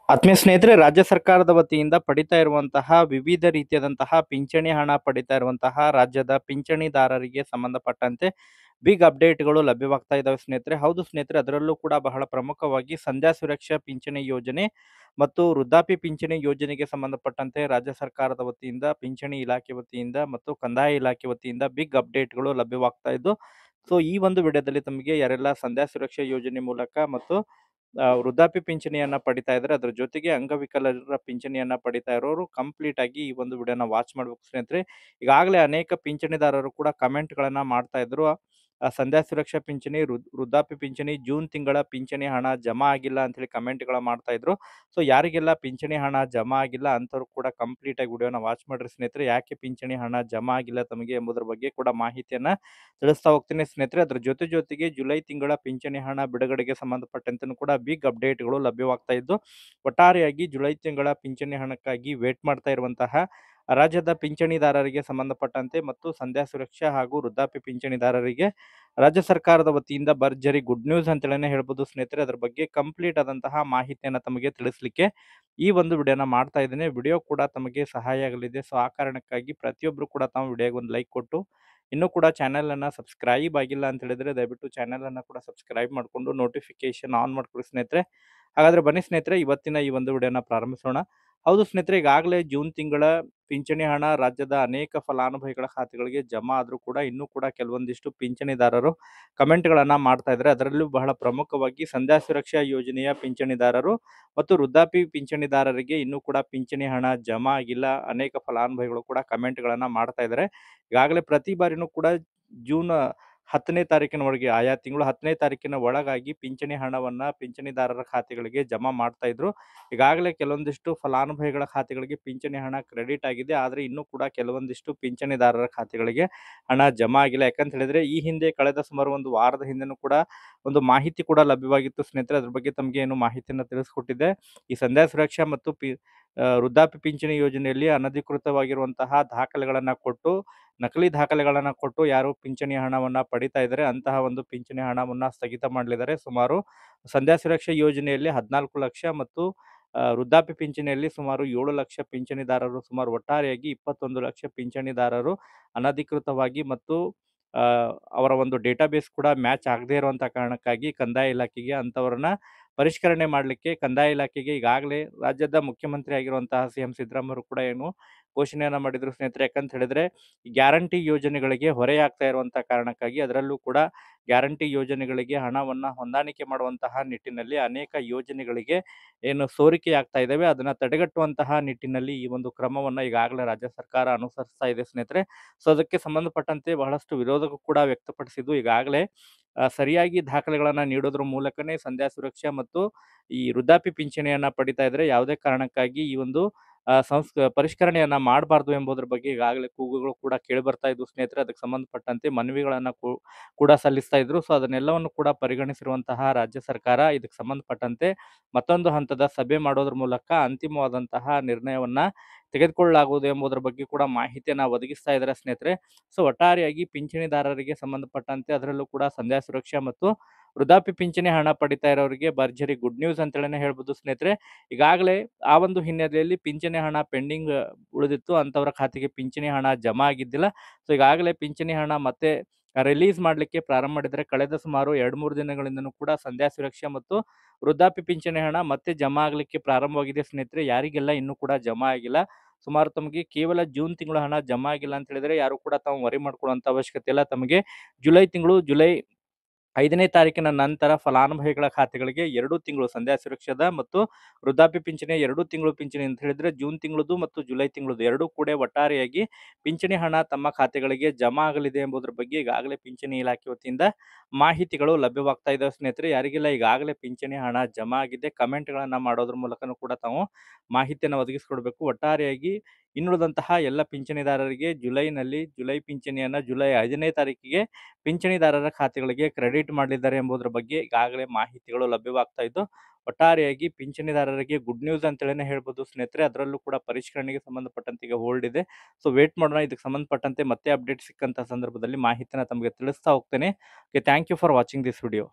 ಆತ್ಮೀಯ ಸ್ನೇಹಿತರೆ, ರಾಜ್ಯ ಸರ್ಕಾರದ ವತಿಯಿಂದ ಪಡಿತಾ ಇರುವಂತಹ ವಿವಿಧ ರೀತಿಯಾದಂತಹ ಪಿಂಚಣಿ ಹಣ ಪಡಿತಾ ಇರುವಂತಹ ರಾಜ್ಯದ ಪಿಂಚಣಿದಾರರಿಗೆ ಸಂಬಂಧಪಟ್ಟಂತೆ ಬಿಗ್ ಅಪ್ಡೇಟ್ಗಳು ಲಭ್ಯವಾಗ್ತಾ ಇದ್ದಾವೆ ಸ್ನೇಹಿತರೆ. ಹೌದು ಸ್ನೇಹಿತರೆ, ಅದರಲ್ಲೂ ಕೂಡ ಬಹಳ ಪ್ರಮುಖವಾಗಿ ಸಂಧ್ಯಾ ಸುರಕ್ಷಾ ಪಿಂಚಣಿ ಯೋಜನೆ ಮತ್ತು ವೃದ್ಧಾಪ್ಯ ಪಿಂಚಣಿ ಯೋಜನೆಗೆ ಸಂಬಂಧಪಟ್ಟಂತೆ ರಾಜ್ಯ ಸರ್ಕಾರದ ವತಿಯಿಂದ, ಪಿಂಚಣಿ ಇಲಾಖೆ ವತಿಯಿಂದ ಮತ್ತು ಕಂದಾಯ ಇಲಾಖೆ ವತಿಯಿಂದ ಬಿಗ್ ಅಪ್ಡೇಟ್ಗಳು ಲಭ್ಯವಾಗ್ತಾ ಇದ್ದು, ಸೊ ಈ ಒಂದು ವಿಡಿಯೋದಲ್ಲಿ ತಮಗೆ ಯಾರೆಲ್ಲ ಸಂಧ್ಯಾ ಸುರಕ್ಷಾ ಯೋಜನೆ ಮೂಲಕ ಮತ್ತು ವೃದ್ಧಾಪ್ಯ ಪಿಂಚಣಿಯನ್ನ ಪಡಿತಾ ಇದ್ದಾರೆ, ಅದ್ರ ಜೊತೆಗೆ ಅಂಗವಿಕಲರ ಪಿಂಚಣಿಯನ್ನ ಪಡಿತಾ ಇರೋರು ಕಂಪ್ಲೀಟ್ ಆಗಿ ಈ ಒಂದು ವಿಡಿಯೋನ ವಾಚ್ ಮಾಡ್ಬೇಕು ಸ್ನೇಹಿತರೆ. ಈಗಾಗಲೇ ಅನೇಕ ಪಿಂಚಣಿದಾರರು ಕೂಡ ಕಮೆಂಟ್ ಗಳನ್ನ ಮಾಡ್ತಾ ಇದ್ರು. ಸಂಧ್ಯಾ ಸುರಕ್ಷಾ ಪಿಂಚಣಿ, ವೃದ್ಧಾಪ್ಯ ಪಿಂಚಣಿ, ಜೂನ್ ತಿಂಗಳ ಪಿಂಚಣಿ ಹಣ ಜಮಾ ಆಗಿಲ್ಲ ಅಂತ ಹೇಳಿ ಕಮೆಂಟ್‌ಗಳ ಮಾಡ್ತಾ ಇದ್ರು. ಸೊ ಯಾರಿಗೆಲ್ಲ ಪಿಂಚಣಿ ಹಣ ಜಮಾ ಆಗಿಲ್ಲ ಅಂತವ್ರು ಕೂಡ ಕಂಪ್ಲೀಟ್ ಆಗಿ ವಿಡಿಯೋನ ವಾಚ್ ಮಾಡ್ರಿ ಸ್ನೇಹಿತರೆ. ಯಾಕೆ ಪಿಂಚಣಿ ಹಣ ಜಮಾ ಆಗಿಲ್ಲ ತಮಗೆ ಎಂಬುದರ ಬಗ್ಗೆ ಕೂಡ ಮಾಹಿತಿಯನ್ನ ತಿಳಿಸ್ತಾ ಹೋಗ್ತೀನಿ ಸ್ನೇಹಿತರೆ. ಅದ್ರ ಜೊತೆಗೆ ಜುಲೈ ತಿಂಗಳ ಪಿಂಚಣಿ ಹಣ ಬಿಡುಗಡೆಗೆ ಸಂಬಂಧಪಟ್ಟಂತೆನೂ ಕೂಡ ಬಿಗ್ ಅಪ್ಡೇಟ್‌ಗಳು ಲಭ್ಯವಾಗ್ತಾ ಇದ್ದು, ಒಟ್ಟಾರೆಯಾಗಿ ಜುಲೈ ತಿಂಗಳ ಪಿಂಚಣಿ ಹಣಕ್ಕಾಗಿ ವೇಟ್ ಮಾಡ್ತಾ ಇರುವಂತಹ ರಾಜ್ಯದ ಪಿಂಚಣಿದಾರರಿಗೆ ಸಂಬಂಧಪಟ್ಟಂತೆ ಮತ್ತು ಸಂಧ್ಯಾ ಸುರಕ್ಷಾ ಹಾಗೂ ವೃದ್ಧಾಪ್ಯ ಪಿಂಚಣಿದಾರರಿಗೆ ರಾಜ್ಯ ಸರ್ಕಾರದ ವತಿಯಿಂದ ಭರ್ಜರಿ ಗುಡ್ ನ್ಯೂಸ್ ಅಂತೇಳಿನೇ ಹೇಳ್ಬೋದು ಸ್ನೇಹಿತರೆ. ಅದ್ರ ಬಗ್ಗೆ ಕಂಪ್ಲೀಟ್ ಆದಂತಹ ಮಾಹಿತಿಯನ್ನ ತಮಗೆ ತಿಳಿಸ್ಲಿಕ್ಕೆ ಈ ಒಂದು ವಿಡಿಯೋನ ಮಾಡ್ತಾ ಇದ್ದೀನಿ. ವಿಡಿಯೋ ಕೂಡ ತಮಗೆ ಸಹಾಯ ಆಗಲಿದೆ. ಸೊ ಆ ಕಾರಣಕ್ಕಾಗಿ ಪ್ರತಿಯೊಬ್ಬರು ಕೂಡ ತಾವು ವಿಡಿಯೋಗೆ ಒಂದು ಲೈಕ್ ಕೊಟ್ಟು, ಇನ್ನೂ ಕೂಡ ಚಾನೆಲ್ ಅನ್ನ ಸಬ್ಸ್ಕ್ರೈಬ್ ಆಗಿಲ್ಲ ಅಂತ ಹೇಳಿದ್ರೆ ದಯವಿಟ್ಟು ಚಾನೆಲ್ ಅನ್ನ ಕೂಡ ಸಬ್ಸ್ಕ್ರೈಬ್ ಮಾಡಿಕೊಂಡು ನೋಟಿಫಿಕೇಶನ್ ಆನ್ ಮಾಡ್ಕೊಳ್ಳಿ ಸ್ನೇಹಿತರೆ. ಹಾಗಾದ್ರೆ ಬನ್ನಿ ಸ್ನೇಹಿತರೆ, ಇವತ್ತಿನ ಈ ಒಂದು ವಿಡಿಯೋನ ಪ್ರಾರಂಭಿಸೋಣ. ಹೌದು ಸ್ನೇಹಿತರೆ, ಈಗಾಗಲೇ ಜೂನ್ ತಿಂಗಳ ಪಿಂಚಣಿ ಹಣ ರಾಜ್ಯದ ಅನೇಕ ಫಲಾನುಭವಿಗಳ ಖಾತೆಗಳಿಗೆ ಜಮಾ ಆದ್ರೂ ಕೂಡ ಇನ್ನೂ ಕೂಡ ಕೆಲವೊಂದಿಷ್ಟು ಪಿಂಚಣಿದಾರರು ಕಮೆಂಟ್‌ಗಳನ್ನ ಮಾಡ್ತಾ ಇದ್ದಾರೆ. ಅದರಲ್ಲೂ ಬಹಳ ಪ್ರಮುಖವಾಗಿ ಸಂಧ್ಯಾ ಸುರಕ್ಷಾ ಯೋಜನೆಯ ಪಿಂಚಣಿದಾರರು ಮತ್ತು ವೃದ್ಧಾಪ್ಯ ಪಿಂಚಣಿದಾರರಿಗೆ ಇನ್ನೂ ಕೂಡ ಪಿಂಚಣಿ ಹಣ ಜಮಾ ಆಗಿಲ್ಲ. ಅನೇಕ ಫಲಾನುಭವಿಗಳು ಕೂಡ ಕಮೆಂಟ್‌ಗಳನ್ನ ಮಾಡ್ತಾ ಇದ್ದಾರೆ. ಈಗಾಗಲೇ ಪ್ರತಿ ಬಾರಿನೂ ಕೂಡ ಜೂನ್ 10ನೇ ತಾರೀಕಿನ ಒಳಗೆ, ಆಯಾ ತಿಂಗಳು 10ನೇ ತಾರೀಕಿನ ಒಳಗಾಗಿ ಪಿಂಚಣಿ ಹಣವನ್ನ ಪಿಂಚಣಿದಾರರ ಖಾತೆಗಳಿಗೆ ಜಮಾ ಮಾಡ್ತಾ ಇದ್ರು. ಈಗಾಗಲೇ ಕೆಲವೊಂದಿಷ್ಟು ಫಲಾನುಭವಿಗಳ ಖಾತೆಗಳಿಗೆ ಪಿಂಚಣಿ ಹಣ ಕ್ರೆಡಿಟ್ ಆಗಿದೆ. ಆದರೆ ಇನ್ನೂ ಕೂಡ ಕೆಲವೊಂದಿಷ್ಟು ಪಿಂಚಣಿದಾರರ ಖಾತೆಗಳಿಗೆ ಹಣ ಜಮಾ ಆಗಿಲ್ಲ. ಯಾಕಂತ ಹೇಳಿದ್ರೆ ಈ ಹಿಂದೆ ಕಳೆದ ಸುಮಾರು ಒಂದು ವಾರದ ಹಿಂದೆನೂ ಕೂಡ ಒಂದು ಮಾಹಿತಿ ಕೂಡ ಲಭ್ಯವಾಗಿತ್ತು ಸ್ನೇಹಿತರೆ. ಅದ್ರ ಬಗ್ಗೆ ತಮಗೆ ಏನು ಮಾಹಿತಿಯನ್ನ ತಿಳಿಸ್ಕೊಟ್ಟಿದ್ದೆ. ಈ ಸಂಧ್ಯಾ ಸುರಕ್ಷಾ ಮತ್ತು ವೃದ್ಧಾಪ್ಯ ಪಿಂಚಣಿ ಯೋಜನೆಯಲ್ಲಿ ಅನಧಿಕೃತವಾಗಿರುವಂತಹ ದಾಖಲೆಗಳನ್ನ ಕೊಟ್ಟು, ನಕಲಿ ದಾಖಲೆಗಳನ್ನ ಕೊಟ್ಟು ಯಾರು ಪಿಂಚಣಿ ಹಣವನ್ನ ಪಡಿತಾ ಇದ್ದಾರೆ ಅಂತಹ ಒಂದು ಪಿಂಚಣಿ ಹಣವನ್ನ ಸ್ಥಗಿತ ಮಾಡಲಿದ್ದಾರೆ. ಸುಮಾರು ಸಂಧ್ಯಾ ಸುರಕ್ಷಾ ಯೋಜನೆಯಲ್ಲಿ 14 ಲಕ್ಷ ಮತ್ತು ವೃದ್ಧಾಪ್ಯ ಪಿಂಚಣಿಯಲ್ಲಿ ಸುಮಾರು 7 ಲಕ್ಷ ಪಿಂಚಣಿದಾರರು, ಸುಮಾರು ಒಟ್ಟಾರೆಯಾಗಿ 21 ಲಕ್ಷ ಪಿಂಚಣಿದಾರರು ಅನಧಿಕೃತವಾಗಿ ಮತ್ತು ಅವರ ಒಂದು ಡೇಟಾಬೇಸ್ ಕೂಡ ಮ್ಯಾಚ್ ಆಗದೇ ಇರುವಂತ ಕಾರಣಕ್ಕಾಗಿ ಕಂದಾಯ ಇಲಾಖೆಗೆ ಅಂತವರನ್ನ ಪರಿಷ್ಕರಣೆ ಮಾಡಲಿಕ್ಕೆ ಕಂದಾಯ ಇಲಾಖೆಗೆ ಈಗಾಗಲೇ ರಾಜ್ಯದ ಮುಖ್ಯಮಂತ್ರಿ ಆಗಿರುವಂತಹ ಸಿಎಂ ಸಿದ್ದರಾಮಯ್ಯ ಕೂಡ ಏನು ಘೋಷಣೆಯನ್ನ ಮಾಡಿದ್ರು ಸ್ನೇಹಿತರೆ. ಯಾಕಂತ ಹೇಳಿದ್ರೆ ಗ್ಯಾರಂಟಿ ಯೋಜನೆಗಳಿಗೆ ಹೊರೆಯಾಗ್ತಾ ಇರುವಂತಹ ಕಾರಣಕ್ಕಾಗಿ, ಅದರಲ್ಲೂ ಕೂಡ ಗ್ಯಾರಂಟಿ ಯೋಜನೆಗಳಿಗೆ ಹಣವನ್ನ ಹೊಂದಾಣಿಕೆ ಮಾಡುವಂತಹ ನಿಟ್ಟಿನಲ್ಲಿ ಅನೇಕ ಯೋಜನೆಗಳಿಗೆ ಏನು ಸೋರಿಕೆ ಆಗ್ತಾ ಇದ್ದಾವೆ, ಅದನ್ನ ತಡೆಗಟ್ಟುವಂತಹ ನಿಟ್ಟಿನಲ್ಲಿ ಈ ಒಂದು ಕ್ರಮವನ್ನ ಈಗಾಗಲೇ ರಾಜ್ಯ ಸರ್ಕಾರ ಅನುಸರಿಸ್ತಾ ಇದೆ ಸ್ನೇಹಿತರೆ. ಸೊ ಅದಕ್ಕೆ ಸಂಬಂಧಪಟ್ಟಂತೆ ಬಹಳಷ್ಟು ವಿರೋಧ ಕೂಡ ವ್ಯಕ್ತಪಡಿಸಿದ್ದು, ಈಗಾಗಲೇ ಸರಿಯಾಗಿ ದಾಖಲೆಗಳನ್ನ ನೀಡೋದ್ರ ಮೂಲಕನೇ ಸಂಧ್ಯಾ ಸುರಕ್ಷಾ ಮತ್ತು ಈ ವೃದ್ಧಾಪ್ಯ ಪಿಂಚಣಿಯನ್ನ ಪಡಿತಾ ಇದ್ರೆ ಯಾವುದೇ ಕಾರಣಕ್ಕಾಗಿ ಈ ಒಂದು ಪರಿಷ್ಕರಣೆಯನ್ನ ಮಾಡಬಾರ್ದು ಎಂಬುದರ ಬಗ್ಗೆ ಈಗಾಗಲೇ ಕೂಗುಗಳು ಕೂಡ ಕೇಳಿ ಬರ್ತಾ ಇದ್ವು ಸ್ನೇಹಿತರೆ. ಅದಕ್ಕೆ ಸಂಬಂಧಪಟ್ಟಂತೆ ಮನವಿಗಳನ್ನ ಕೂಡ ಸಲ್ಲಿಸ್ತಾ ಇದ್ರು. ಸೊ ಅದನ್ನೆಲ್ಲವನ್ನು ಕೂಡ ಪರಿಗಣಿಸಿರುವಂತಹ ರಾಜ್ಯ ಸರ್ಕಾರ ಇದಕ್ಕೆ ಸಂಬಂಧಪಟ್ಟಂತೆ ಮತ್ತೊಂದು ಹಂತದ ಸಭೆ ಮಾಡೋದ್ರ ಮೂಲಕ ಅಂತಿಮವಾದಂತಹ ನಿರ್ಣಯವನ್ನ ತೆಗೆದುಕೊಳ್ಳಲಾಗುವುದು ಎಂಬುದರ ಬಗ್ಗೆ ಕೂಡ ಮಾಹಿತಿಯನ್ನ ಒದಗಿಸ್ತಾ ಇದ್ದಾರೆ ಸ್ನೇಹಿತರೆ. ಸೊ ಒಟ್ಟಾರೆಯಾಗಿ ಪಿಂಚಣಿದಾರರಿಗೆ ಸಂಬಂಧಪಟ್ಟಂತೆ, ಅದರಲ್ಲೂ ಕೂಡ ಸಂಧ್ಯಾ ಸುರಕ್ಷಾ ಮತ್ತು ವೃದ್ಧಾಪ್ಯ ಪಿಂಚಣಿ ಹಣ ಪಡಿತಾ ಇರೋರಿಗೆ ಭರ್ಜರಿ ಗುಡ್ ನ್ಯೂಸ್ ಅಂತೇಳಿನೇ ಹೇಳ್ಬೋದು ಸ್ನೇಹಿತರೆ. ಈಗಾಗಲೇ ಆ ಒಂದು ಹಿನ್ನೆಲೆಯಲ್ಲಿ ಪಿಂಚಣಿ ಹಣ ಪೆಂಡಿಂಗ್ ಉಳಿದಿತ್ತು, ಅಂತವರ ಖಾತೆಗೆ ಪಿಂಚಣಿ ಹಣ ಜಮಾ ಆಗಿದ್ದಿಲ್ಲ. ಸೊ ಈಗಾಗಲೇ ಪಿಂಚಣಿ ಹಣ ಮತ್ತೆ ರಿಲೀಸ್ ಮಾಡಲಿಕ್ಕೆ ಪ್ರಾರಂಭ ಮಾಡಿದರೆ ಕಳೆದ ಸುಮಾರು 2-3 ದಿನಗಳಿಂದನೂ ಕೂಡ ಸಂಧ್ಯಾ ಸುರಕ್ಷಾ ಮತ್ತು ವೃದ್ಧಾಪ್ಯ ಪಿಂಚಣಿ ಹಣ ಮತ್ತೆ ಜಮಾ ಆಗಲಿಕ್ಕೆ ಪ್ರಾರಂಭವಾಗಿದೆ ಸ್ನೇಹಿತರೆ. ಯಾರಿಗೆಲ್ಲ ಇನ್ನೂ ಕೂಡ ಜಮಾ ಆಗಿಲ್ಲ, ಸುಮಾರು ತಮಗೆ ಕೇವಲ ಜೂನ್ ತಿಂಗಳ ಹಣ ಜಮಾ ಆಗಿಲ್ಲ ಅಂತ ಹೇಳಿದ್ರೆ ಯಾರು ಕೂಡ ತಾವು ವರಿ ಮಾಡ್ಕೊಳ್ಳುವಂತ ಅವಶ್ಯಕತೆ ಇಲ್ಲ. ತಮಗೆ ಜುಲೈ 5ನೇ ತಾರೀಕಿನ ನಂತರ ಫಲಾನುಭವಿಗಳ ಖಾತೆಗಳಿಗೆ 2 ತಿಂಗಳು ಸಂಧ್ಯಾ ಸುರಕ್ಷಾದ ಮತ್ತು ವೃದ್ಧಾಪ್ಯ ಪಿಂಚಣಿ 2 ತಿಂಗಳು ಪಿಂಚಣಿ ಅಂತ ಹೇಳಿದ್ರೆ ಜೂನ್ ತಿಂಗಳದು ಮತ್ತು ಜುಲೈ ತಿಂಗಳದು ಎರಡೂ ಕೂಡ ಒಟ್ಟಾರೆಯಾಗಿ ಪಿಂಚಣಿ ಹಣ ತಮ್ಮ ಖಾತೆಗಳಿಗೆ ಜಮಾ ಆಗಲಿದೆ ಎಂಬುದರ ಬಗ್ಗೆ ಈಗಾಗಲೇ ಪಿಂಚಣಿ ಇಲಾಖೆ ವತಿಯಿಂದ ಮಾಹಿತಿಗಳು ಲಭ್ಯವಾಗ್ತಾ ಇದ್ದಾವೆ ಸ್ನೇಹಿತರೆ. ಯಾರಿಗೆಲ್ಲ ಈಗಾಗಲೇ ಪಿಂಚಣಿ ಹಣ ಜಮಾ ಆಗಿದೆ ಕಮೆಂಟ್‌ಗಳನ್ನ ಮಾಡೋದ್ರ ಮೂಲಕನೂ ಕೂಡ ತಾವು ಮಾಹಿತಿಯನ್ನು ಒದಗಿಸಿಕೊಡ್ಬೇಕು. ಒಟ್ಟಾರೆಯಾಗಿ ಇನ್ನುಳಿದಂತಹ ಎಲ್ಲ ಪಿಂಚಣಿದಾರರಿಗೆ ಜುಲೈ ಪಿಂಚಣಿಯನ್ನ ಜುಲೈ 5ನೇ ತಾರೀಕಿಗೆ ಪಿಂಚಣಿದಾರರ ಖಾತೆಗಳಿಗೆ ಕ್ರೆಡಿಟ್ ಮಾಡಲಿದ್ದಾರೆ ಎಂಬುದರ ಬಗ್ಗೆ ಈಗಾಗಲೇ ಮಾಹಿತಿಗಳು ಲಭ್ಯವಾಗ್ತಾ ಇದ್ದು, ಒಟ್ಟಾರೆಯಾಗಿ ಪಿಂಚಣಿದಾರರಿಗೆ ಗುಡ್ ನ್ಯೂಸ್ ಅಂತೇಳಿನೇ ಹೇಳ್ಬೋದು ಸ್ನೇಹಿತರೆ. ಅದರಲ್ಲೂ ಕೂಡ ಪರಿಷ್ಕರಣೆಗೆ ಸಂಬಂಧಪಟ್ಟಂತೆ ಈಗ ಹೋಲ್ಡ್ ಇದೆ. ಸೊ ವೇಟ್ ಮಾಡೋಣ, ಇದಕ್ಕೆ ಸಂಬಂಧಪಟ್ಟಂತೆ ಮತ್ತೆ ಅಪ್ಡೇಟ್ ಸಿಕ್ಕಂತ ಸಂದರ್ಭದಲ್ಲಿ ಮಾಹಿತಿನ ತಮಗೆ ತಿಳಿಸ್ತಾ ಹೋಗ್ತೇನೆ. Okay, thank you for watching this video.